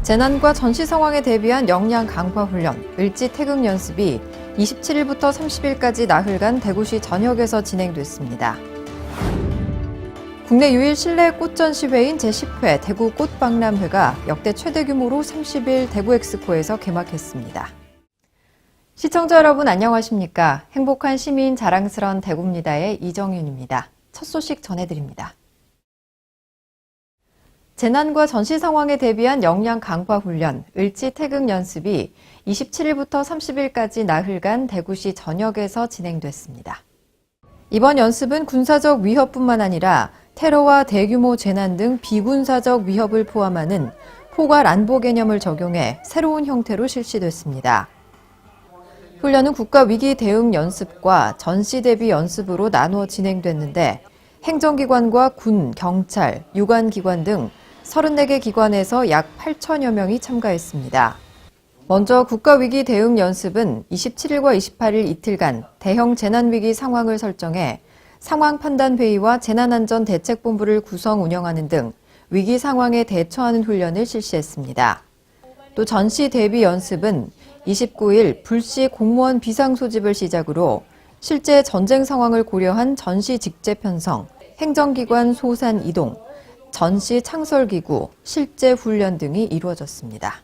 재난과 전시 상황에 대비한 역량 강화 훈련, 을지 태극 연습이 27일부터 30일까지 나흘간 대구시 전역에서 진행됐습니다. 국내 유일 실내 꽃전시회인 제10회 대구 꽃박람회가 역대 최대 규모로 30일 대구 엑스포에서 개막했습니다. 시청자 여러분 안녕하십니까? 행복한 시민 자랑스러운 대구입니다의 이정윤입니다. 첫 소식 전해드립니다. 재난과 전시 상황에 대비한 역량 강화 훈련, 을지 태극 연습이 27일부터 30일까지 나흘간 대구시 전역에서 진행됐습니다. 이번 연습은 군사적 위협뿐만 아니라 테러와 대규모 재난 등 비군사적 위협을 포함하는 포괄 안보 개념을 적용해 새로운 형태로 실시됐습니다. 훈련은 국가위기 대응 연습과 전시 대비 연습으로 나누어 진행됐는데 행정기관과 군, 경찰, 유관기관 등 34개 기관에서 약 8천여 명이 참가했습니다. 먼저 국가위기 대응 연습은 27일과 28일 이틀간 대형 재난위기 상황을 설정해 상황판단회의와 재난안전대책본부를 구성 운영하는 등 위기 상황에 대처하는 훈련을 실시했습니다. 또 전시 대비 연습은 29일 불시 공무원 비상 소집을 시작으로 실제 전쟁 상황을 고려한 전시 직제 편성, 행정기관 소산 이동, 전시 창설기구, 실제 훈련 등이 이루어졌습니다.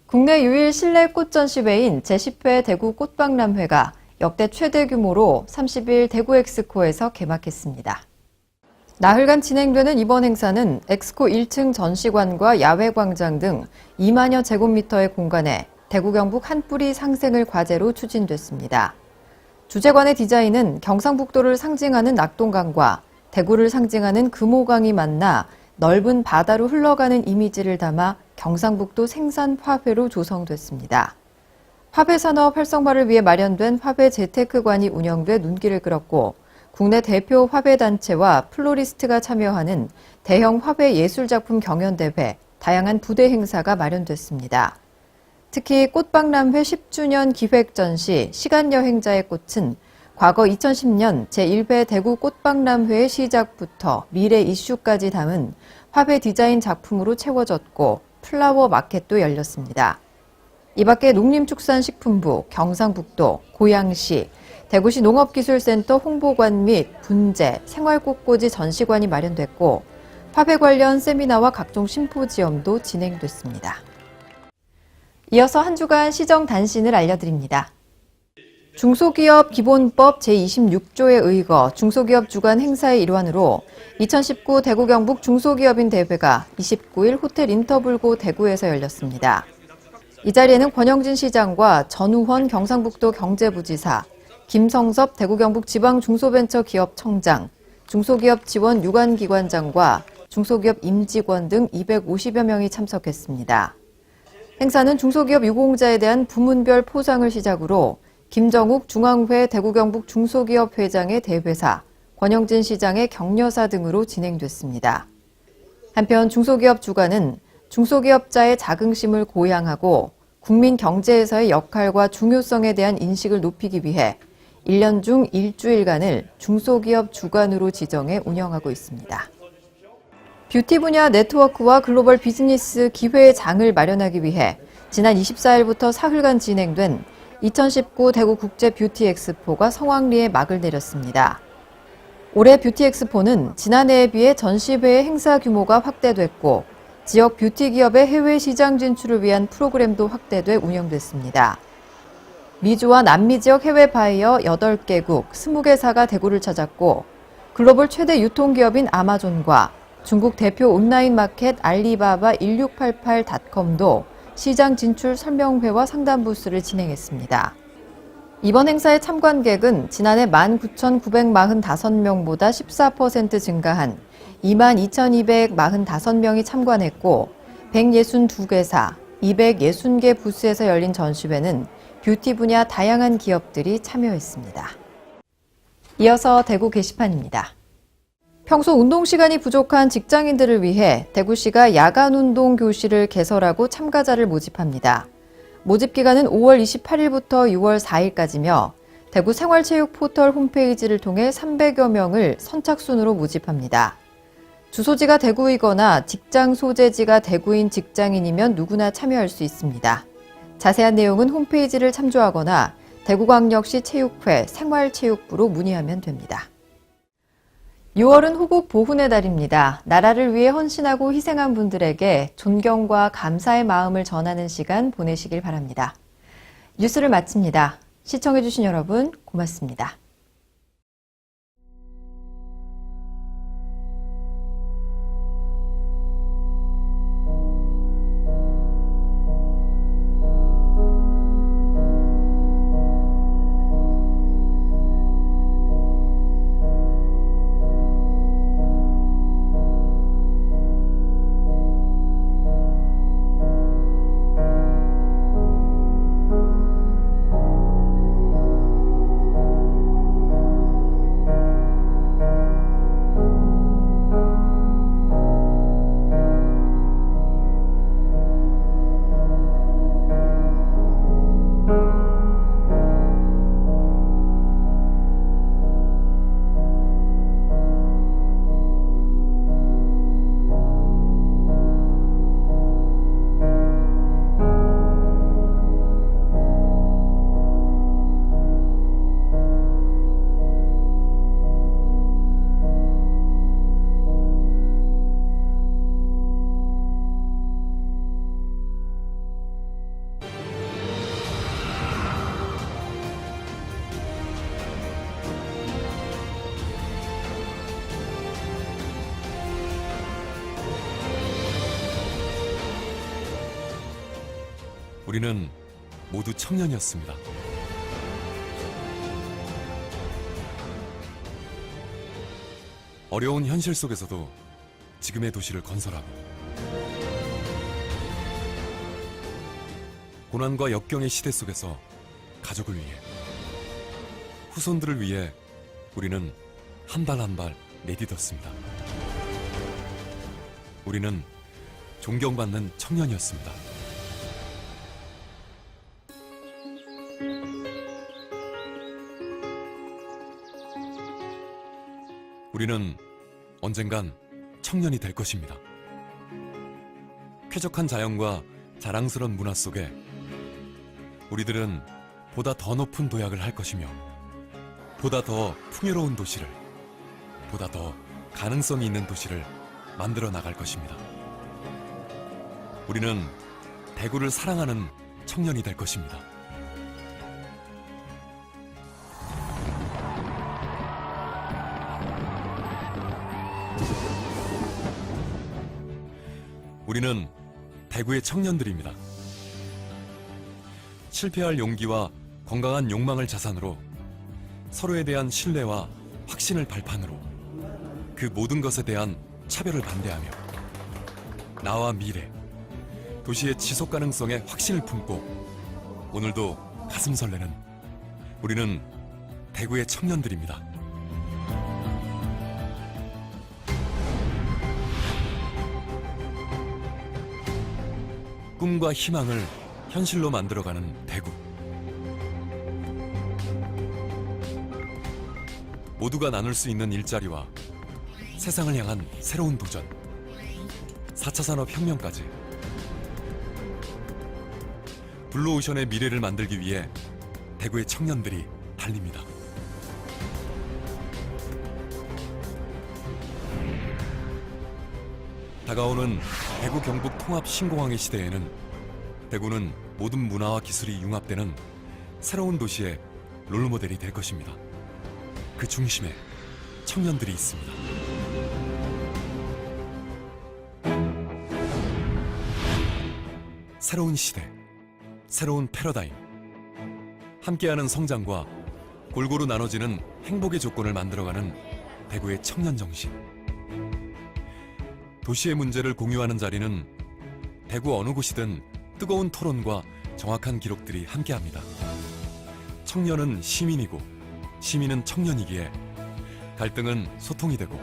국내 유일 실내 꽃전시회인 제10회 대구 꽃박람회가 역대 최대 규모로 30일 대구 엑스코에서 개막했습니다. 나흘간 진행되는 이번 행사는 엑스코 1층 전시관과 야외광장 등 2만여 제곱미터의 공간에 대구 경북 한 뿌리 상생을 과제로 추진됐습니다. 주제관의 디자인은 경상북도를 상징하는 낙동강과 대구를 상징하는 금호강이 만나 넓은 바다로 흘러가는 이미지를 담아 경상북도 생산 화훼로 조성됐습니다. 화훼 산업 활성화를 위해 마련된 화훼 재테크관이 운영돼 눈길을 끌었고 국내 대표 화훼 단체와 플로리스트가 참여하는 대형 화훼 예술작품 경연대회, 다양한 부대 행사가 마련됐습니다. 특히 꽃박람회 10주년 기획전시 시간여행자의 꽃은 과거 2010년 제1회 대구 꽃박람회의 시작부터 미래 이슈까지 담은 화훼 디자인 작품으로 채워졌고 플라워 마켓도 열렸습니다. 이 밖에 농림축산식품부, 경상북도, 고양시, 대구시 농업기술센터 홍보관 및 분재, 생활꽃꽂이 전시관이 마련됐고 화훼 관련 세미나와 각종 심포지엄도 진행됐습니다. 이어서 한 주간 시정 단신을 알려드립니다. 중소기업 기본법 제26조에 의거 중소기업 주간 행사의 일환으로 2019 대구 경북 중소기업인 대회가 29일 호텔 인터블고 대구에서 열렸습니다. 이 자리에는 권영진 시장과 전우헌 경상북도 경제부지사, 김성섭 대구 경북 지방중소벤처기업청장, 중소기업 지원 유관기관장과 중소기업 임직원 등 250여 명이 참석했습니다. 행사는 중소기업 유공자에 대한 부문별 포상을 시작으로 김정욱 중앙회 대구 경북 중소기업 회장의 대회사, 권영진 시장의 격려사 등으로 진행됐습니다. 한편 중소기업 주간은 중소기업자의 자긍심을 고양하고 국민 경제에서의 역할과 중요성에 대한 인식을 높이기 위해 1년 중 일주일간을 중소기업 주간으로 지정해 운영하고 있습니다. 뷰티 분야 네트워크와 글로벌 비즈니스 기회의 장을 마련하기 위해 지난 24일부터 사흘간 진행된 2019 대구 국제 뷰티 엑스포가 성황리에 막을 내렸습니다. 올해 뷰티 엑스포는 지난해에 비해 전시회의 행사 규모가 확대됐고 지역 뷰티 기업의 해외 시장 진출을 위한 프로그램도 확대돼 운영됐습니다. 미주와 남미 지역 해외 바이어 8개국 20개사가 대구를 찾았고 글로벌 최대 유통기업인 아마존과 중국 대표 온라인 마켓 알리바바 1688.com도 시장 진출 설명회와 상담 부스를 진행했습니다. 이번 행사의 참관객은 지난해 19,945명보다 14% 증가한 22,245명이 참관했고 162개사, 260개 부스에서 열린 전시회는 뷰티 분야 다양한 기업들이 참여했습니다. 이어서 대구 게시판입니다. 평소 운동 시간이 부족한 직장인들을 위해 대구시가 야간 운동 교실을 개설하고 참가자를 모집합니다. 모집 기간은 5월 28일부터 6월 4일까지며 대구 생활체육 포털 홈페이지를 통해 300여 명을 선착순으로 모집합니다. 주소지가 대구이거나 직장 소재지가 대구인 직장인이면 누구나 참여할 수 있습니다. 자세한 내용은 홈페이지를 참조하거나 대구광역시 체육회 생활체육부로 문의하면 됩니다. 6월은 호국 보훈의 달입니다. 나라를 위해 헌신하고 희생한 분들에게 존경과 감사의 마음을 전하는 시간 보내시길 바랍니다. 뉴스를 마칩니다. 시청해주신 여러분 고맙습니다. 우리는 모두 청년이었습니다. 어려운 현실 속에서도 지금의 도시를 건설하고 고난과 역경의 시대 속에서 가족을 위해 후손들을 위해 우리는 한 발 한 발 내딛었습니다. 우리는 존경받는 청년이었습니다. 우리는 언젠간 청년이 될 것입니다. 쾌적한 자연과 자랑스러운 문화 속에 우리들은 보다 더 높은 도약을 할 것이며 보다 더 풍요로운 도시를, 보다 더 가능성이 있는 도시를 만들어 나갈 것입니다. 우리는 대구를 사랑하는 청년이 될 것입니다. 우리는 대구의 청년들입니다. 실패할 용기와 건강한 욕망을 자산으로 서로에 대한 신뢰와 확신을 발판으로 그 모든 것에 대한 차별을 반대하며 나와 미래, 도시의 지속 가능성에 확신을 품고 오늘도 가슴 설레는 우리는 대구의 청년들입니다. 꿈과 희망을 현실로 만들어가는 대구. 모두가 나눌 수 있는 일자리와 세상을 향한 새로운 도전, 4차 산업혁명까지 블루오션의 미래를 만들기 위해 대구의 청년들이 달립니다. 다가오는 대구 경북 통합 신공항의 시대에는 대구는 모든 문화와 기술이 융합되는 새로운 도시의 롤모델이 될 것입니다. 그 중심에 청년들이 있습니다. 새로운 시대, 새로운 패러다임, 함께하는 성장과 골고루 나눠지는 행복의 조건을 만들어가는 대구의 청년 정신. 도시의 문제를 공유하는 자리는 대구 어느 곳이든 뜨거운 토론과 정확한 기록들이 함께합니다. 청년은 시민이고 시민은 청년이기에 갈등은 소통이 되고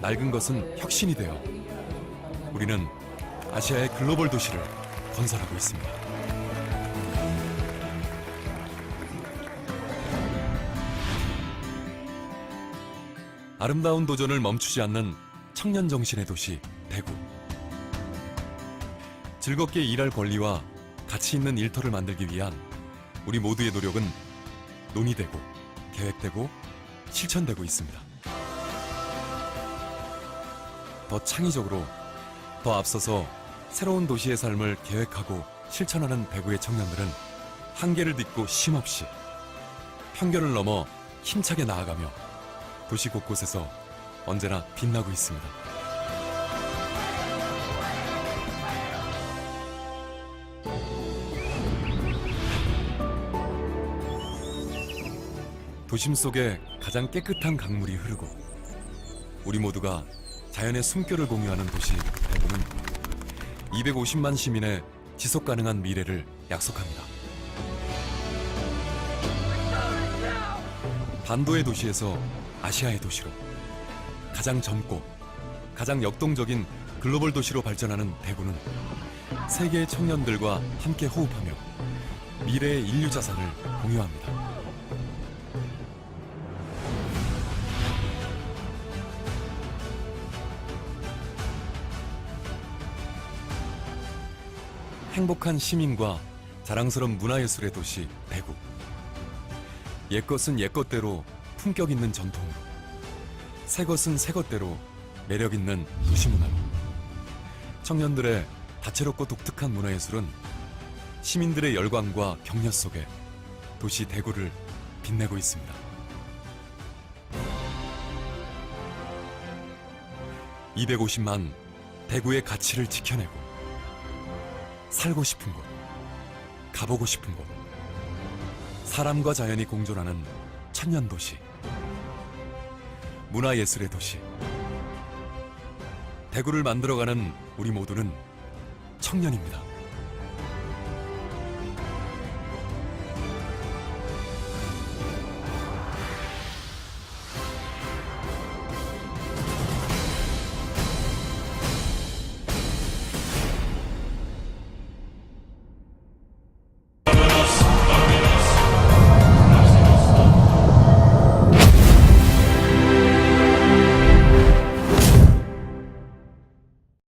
낡은 것은 혁신이 되어 우리는 아시아의 글로벌 도시를 건설하고 있습니다. 아름다운 도전을 멈추지 않는 청년 정신의 도시 대구. 즐겁게 일할 권리와 가치 있는 일터를 만들기 위한 우리 모두의 노력은 논의되고 계획되고 실천되고 있습니다. 더 창의적으로, 더 앞서서 새로운 도시의 삶을 계획하고 실천하는 대구의 청년들은 한계를 딛고 쉼없이 편견을 넘어 힘차게 나아가며 도시 곳곳에서 언제나 빛나고 있습니다. 도심 속에 가장 깨끗한 강물이 흐르고 우리 모두가 자연의 숨결을 공유하는 도시 대구는 250만 시민의 지속 가능한 미래를 약속합니다. 반도의 도시에서 아시아의 도시로 가장 젊고 가장 역동적인 글로벌 도시로 발전하는 대구는 세계의 청년들과 함께 호흡하며 미래의 인류 자산을 공유합니다. 행복한 시민과 자랑스러운 문화예술의 도시 대구. 옛것은 옛것대로 품격 있는 전통으로, 새것은 새것대로 매력 있는 도시문화로, 청년들의 다채롭고 독특한 문화예술은 시민들의 열광과 격려 속에 도시 대구를 빛내고 있습니다. 250만 대구의 가치를 지켜내고 살고 싶은 곳, 가보고 싶은 곳, 사람과 자연이 공존하는 천년도시, 문화예술의 도시. 대구를 만들어가는 우리 모두는 청년입니다.